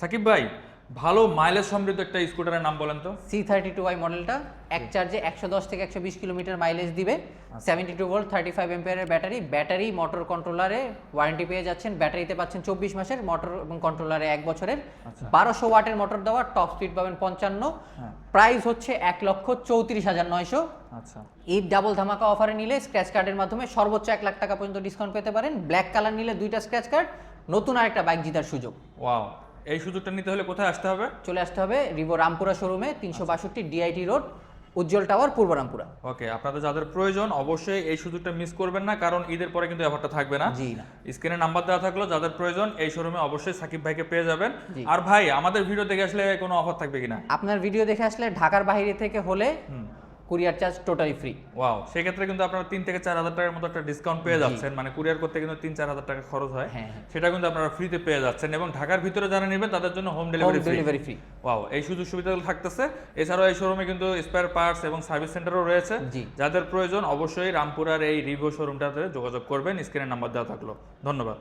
সাকিব ভাই, ভালো মাইলেজ সমৃদ্ধ একটা স্কুটারের নাম বলেন তো। C32Y মডেলটা এক চার্জে 110 থেকে 120 কিলোমিটার মাইলেজ দিবে। 72 ভোল্ট 35 এম্পিয়ারের ব্যাটারি মোটর কন্ট্রোলারে ওয়ারেন্টি পেয়ে যাচ্ছেন। ব্যাটারিতে পাচ্ছেন 24 মাসের, মোটর এবং কন্ট্রোলারে 1 বছরের। 1200 ওয়াটের মোটর দেওয়া, টপ স্পিড পাবেন 55। প্রাইস হচ্ছে 1,34,900। আচ্ছা, ঈদ ডাবল ধামাকা অফারে নিলে স্ক্র্যাচ কার্ডের মাধ্যমে সর্বোচ্চ 1 লাখ টাকা পর্যন্ত ডিসকাউন্ট পেতে পারেন। ব্ল্যাক কালার নিলে 2টা স্ক্র্যাচ কার্ড, নতুন আরেকটা বাইক জেতার সুযোগ। ওয়াও, এই সুযোগটা নিতে হলে কোথায় আসতে হবে? চলে আসতে হবে রিভো রামপুরা শোরুমে, 362 ডিআইটি রোড, উজ্জ্বল টাওয়ার, পূর্ব রামপুরা। ওকে, আপনাদের যাদের প্রয়োজন অবশ্যই এই সুযোগটা মিস করবেন না, কারণ ঈদের পরে কিন্তু অফারটা থাকবে না। জি না, স্ক্রিনে নাম্বার দেওয়া থাকলো, যাদের প্রয়োজন এই শোরুমে অবশ্যই সাকিব ভাইকে পেয়ে যাবেন। জি। আর ভাই, আমাদের ভিডিও দেখে আসলে কোনো অফার থাকবে কিনা? আপনার ভিডিও দেখে আসলে ঢাকার বাইরে থেকে হলে courier charge totally free. Wow, সেক্ষেত্রে কিন্তু আপনারা 3 থেকে 4 হাজার টাকার মতো একটা ডিসকাউন্ট পেয়ে যাচ্ছেন। মানে কুরিয়ার করতে কিন্তু 3-4 হাজার টাকা খরচ হয়, হ্যাঁ। সেটা কিন্তু আপনারা ফ্রিতে পেয়ে যাচ্ছেন। এবং ঢাকার ভিতরে যারা নেবেন তাদের জন্য home home delivery free. Wow, এই সুযোগ সুবিধাগুলো থাকতেছে। এছাড়াও এই শোরুমে কিন্তু স্পেয়ার পার্টস এবং সার্ভিস সেন্টারও রয়েছে। জি। যাদের প্রয়োজন অবশ্যই রামপুরার এই রিভো শোরুমটাতে যোগাযোগ করবেন, স্ক্রিনে নাম্বার দেওয়া থাকলো। ধন্যবাদ।